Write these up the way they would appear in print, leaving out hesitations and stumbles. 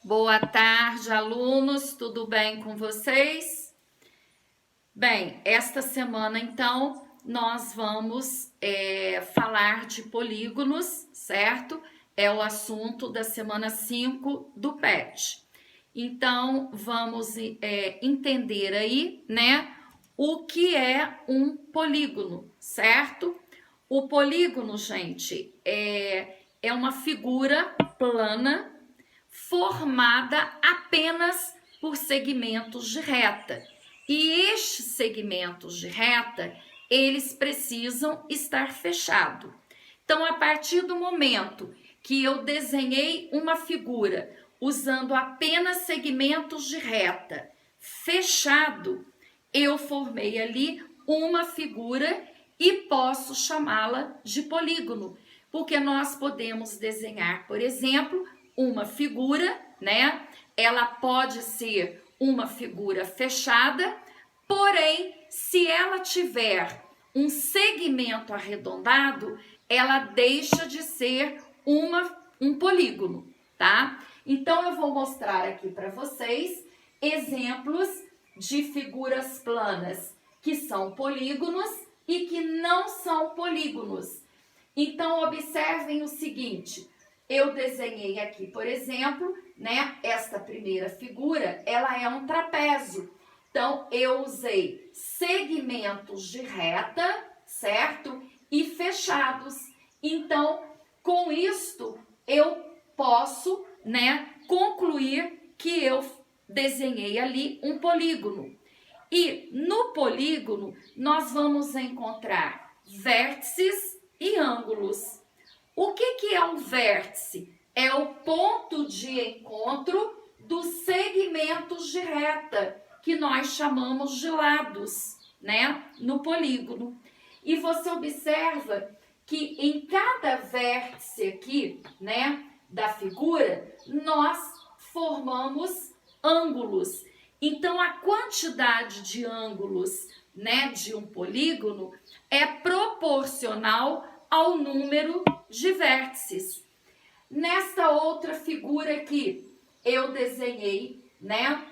Boa tarde, alunos, tudo bem com vocês? Bem, esta semana então nós vamos falar de polígonos, certo? É o assunto da semana 5 do PET. Então vamos entender aí, né, o que é um polígono, certo? O polígono, gente, é uma figura plana formada apenas por segmentos de reta. E estes segmentos de reta, eles precisam estar fechados. Então, a partir do momento que eu desenhei uma figura usando apenas segmentos de reta fechado, eu formei ali uma figura e posso chamá-la de polígono, porque nós podemos desenhar, por exemplo, uma figura, né? Ela pode ser uma figura fechada, porém, se ela tiver um segmento arredondado, ela deixa de ser um polígono, tá? Então, eu vou mostrar aqui para vocês exemplos de figuras planas que são polígonos e que não são polígonos. Então, observem o seguinte, eu desenhei aqui, por exemplo, né, esta primeira figura, ela é um trapézio. Então, eu usei segmentos de reta, certo? E fechados. Então, com isto, eu posso, né, concluir que eu desenhei ali um polígono. E no polígono, nós vamos encontrar vértices e ângulos. O que é um vértice? É o ponto de encontro dos segmentos de reta, que nós chamamos de lados, né? No polígono. E você observa que em cada vértice aqui, né, da figura, nós formamos ângulos. Então, a quantidade de ângulos, né, de um polígono é proporcional ao número de vértices. Nesta outra figura aqui, eu desenhei, né?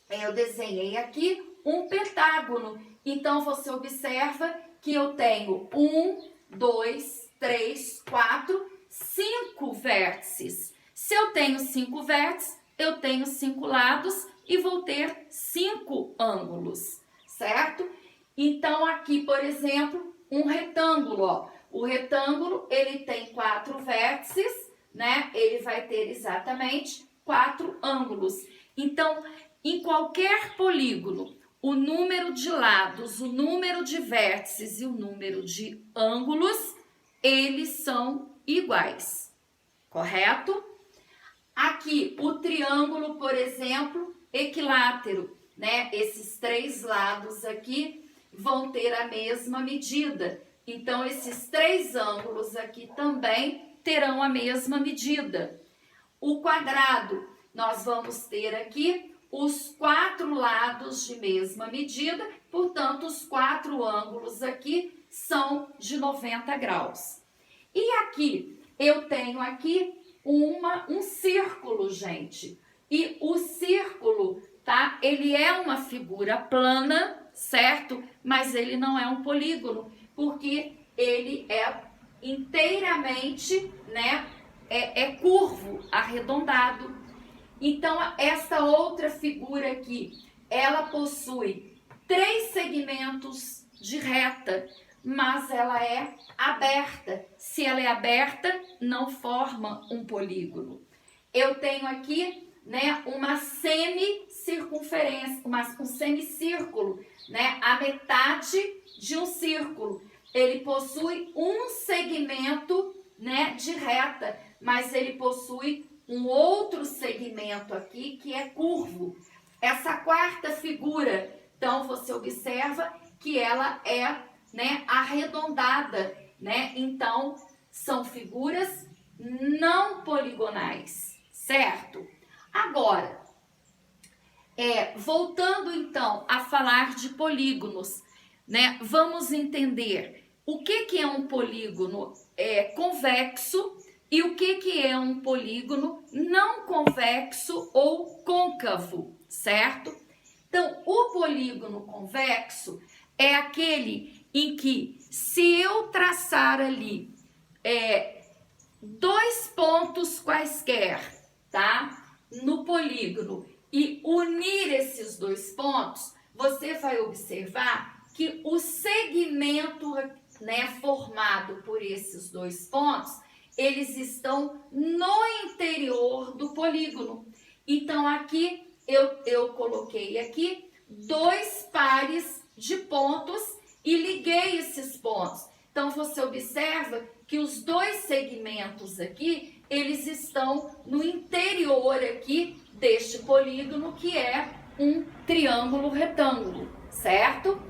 Eu desenhei aqui um pentágono. Então, você observa que eu tenho 1, 2, 3, 4, 5 vértices. Se eu tenho 5 vértices, eu tenho 5 lados e vou ter 5 ângulos, certo? Então, aqui, por exemplo, um retângulo, ó. O retângulo, ele tem 4 vértices, né? Ele vai ter exatamente 4 ângulos. Então, em qualquer polígono, o número de lados, o número de vértices e o número de ângulos, eles são iguais, correto? Aqui, o triângulo, por exemplo, equilátero, né? Esses 3 lados aqui vão ter a mesma medida. Então, esses 3 ângulos aqui também terão a mesma medida. O quadrado, nós vamos ter aqui os 4 lados de mesma medida, portanto, os 4 ângulos aqui são de 90 graus. E aqui, eu tenho aqui um círculo, gente. E o círculo, tá? Ele é uma figura plana, certo? Mas ele não é um polígono, porque ele é inteiramente, né, curvo, arredondado. Então, essa outra figura aqui, ela possui 3 segmentos de reta, mas ela é aberta. Se ela é aberta, não forma um polígono. Eu tenho aqui, né, uma semicircunferência, um semicírculo, né, a metade de um círculo. Ele possui um segmento, né, de reta, mas ele possui um outro segmento aqui que é curvo. Essa quarta figura, então você observa que ela é, né, arredondada, né? Então são figuras não poligonais, certo? Agora, voltando então a falar de polígonos, né? Vamos entender o que é um polígono convexo E o que é um polígono não convexo ou côncavo, certo? Então, o polígono convexo é aquele em que, se eu traçar ali dois pontos quaisquer, tá? No polígono e unir esses dois pontos, você vai observar que o segmento, né, formado por esses dois pontos, eles estão no interior do polígono. Então, aqui eu coloquei aqui dois pares de pontos e liguei esses pontos. Então, você observa que os dois segmentos aqui, eles estão no interior aqui deste polígono, que é um triângulo retângulo, certo?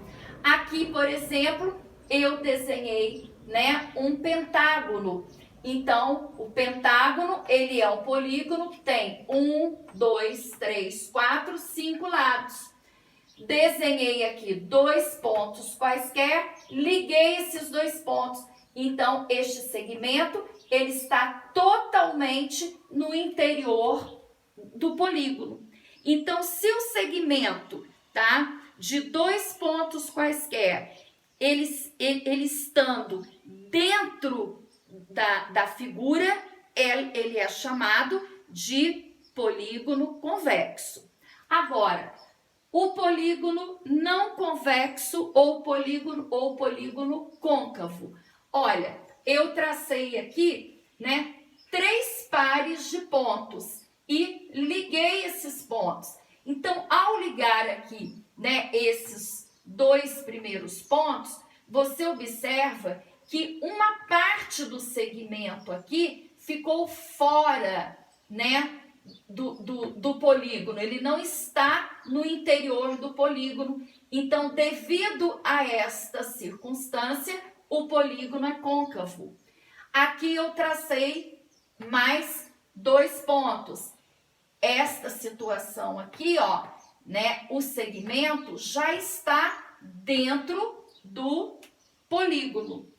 Aqui, por exemplo, eu desenhei, né, um pentágono. Então, o pentágono, ele é um polígono que tem 1, 2, 3, 4, 5 lados. Desenhei aqui dois pontos quaisquer, liguei esses dois pontos. Então, este segmento, ele está totalmente no interior do polígono. Então, se o segmento, tá, de dois pontos quaisquer, ele estando dentro da figura, ele é chamado de polígono convexo. Agora, o polígono não convexo ou polígono côncavo. Olha, eu tracei aqui, né, 3 pares de pontos e liguei esses pontos. Então, ao ligar aqui, né, esses dois primeiros pontos, você observa que uma parte do segmento aqui ficou fora, né, do polígono. Ele não está no interior do polígono. Então, devido a esta circunstância, o polígono é côncavo. Aqui eu tracei mais 2 pontos. Esta situação aqui, ó, né, o segmento já está dentro do polígono.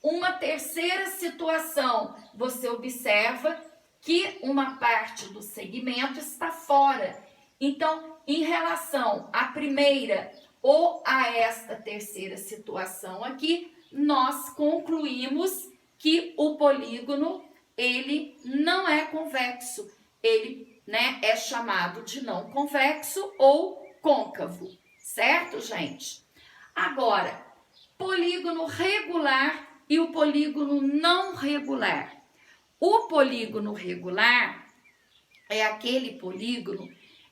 Uma terceira situação, você observa que uma parte do segmento está fora. Então, em relação à primeira ou a esta terceira situação aqui, nós concluímos que o polígono, ele não é convexo. Ele, né, é chamado de não convexo ou côncavo, certo, gente? Agora, polígono regular e o polígono não regular. O polígono regular é aquele polígono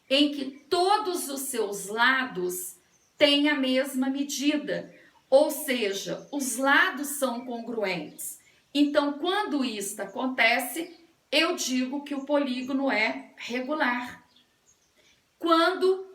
em que todos os seus lados têm a mesma medida, ou seja, os lados são congruentes. Então, quando isso acontece, eu digo que o polígono é regular. Quando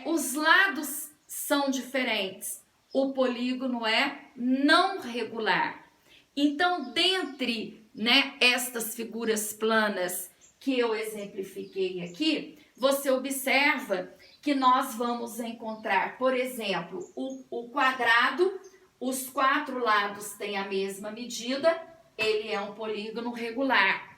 os lados são diferentes, o polígono é não regular. Então, dentre, né, estas figuras planas que eu exemplifiquei aqui, você observa que nós vamos encontrar, por exemplo, o quadrado, os 4 lados têm a mesma medida, ele é um polígono regular.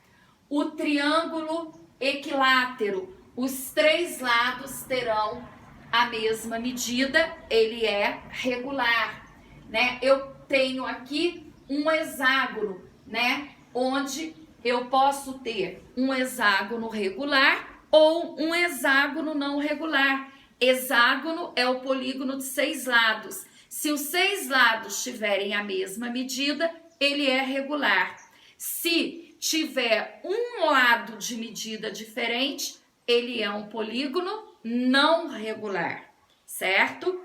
O triângulo equilátero, os 3 lados terão a mesma medida, ele é regular, né? Eu tenho aqui um hexágono, né, onde eu posso ter um hexágono regular ou um hexágono não regular. Hexágono é o polígono de 6 lados. Se os 6 lados tiverem a mesma medida, ele é regular. Se tiver um lado de medida diferente, ele é um polígono não regular, certo?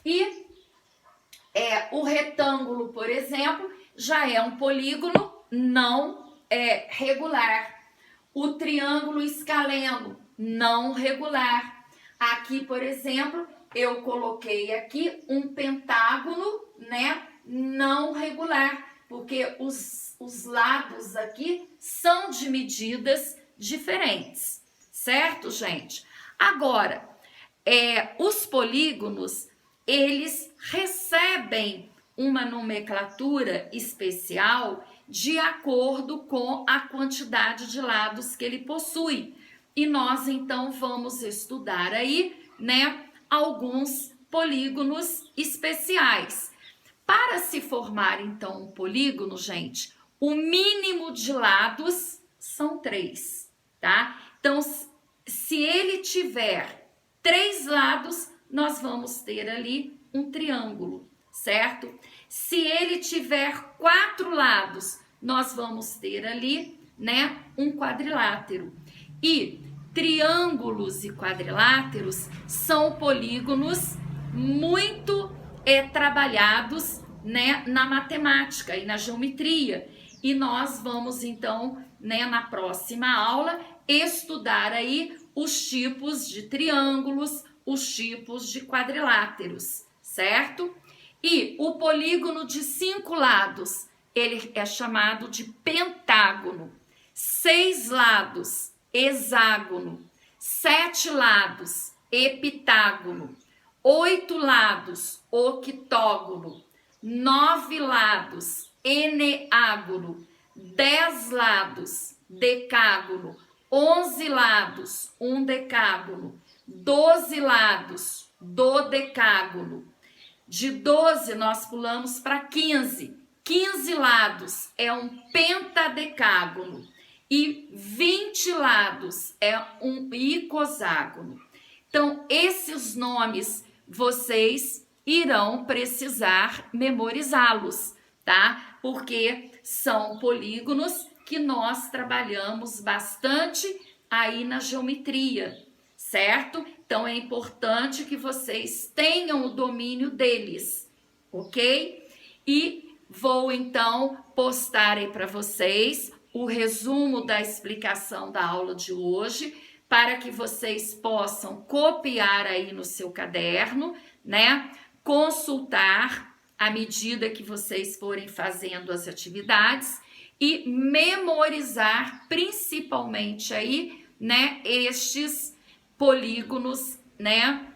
E o retângulo, por exemplo, já é um polígono não regular. O triângulo escaleno, não regular. Aqui, por exemplo, eu coloquei aqui um pentágono, né, não regular, porque os lados aqui são de medidas diferentes, certo, gente? Agora, os polígonos, eles recebem uma nomenclatura especial de acordo com a quantidade de lados que ele possui. E nós então vamos estudar aí, né, alguns polígonos especiais. Para se formar então um polígono, gente, o mínimo de lados são 3, tá? Então, se ele tiver 3 lados, nós vamos ter ali um triângulo, certo? Se ele tiver 4 lados, nós vamos ter ali, né, um quadrilátero. E triângulos e quadriláteros são polígonos muito trabalhados, né, na matemática e na geometria. E nós vamos então, né, na próxima aula, estudar aí os tipos de triângulos, os tipos de quadriláteros, certo? E o polígono de 5 lados, ele é chamado de pentágono. 6 lados, hexágono. 7 lados, heptágono. 8 lados, octógono. 9 lados, eneágono. 10 lados, decágono. 11 lados, undecágono. 12 lados, dodecágono. De 12 nós pulamos para 15. 15 lados é um pentadecágono. E 20 lados é um icoságono. Então, esses nomes vocês irão precisar memorizá-los, tá? Porque são polígonos que nós trabalhamos bastante aí na geometria, certo? Então, é importante que vocês tenham o domínio deles, ok? E vou, então, postar aí para vocês o resumo da explicação da aula de hoje, para que vocês possam copiar aí no seu caderno, né? Consultar à medida que vocês forem fazendo as atividades e memorizar principalmente aí, né, estes polígonos, né,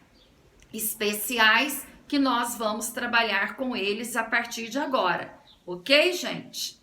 especiais que nós vamos trabalhar com eles a partir de agora, ok, gente?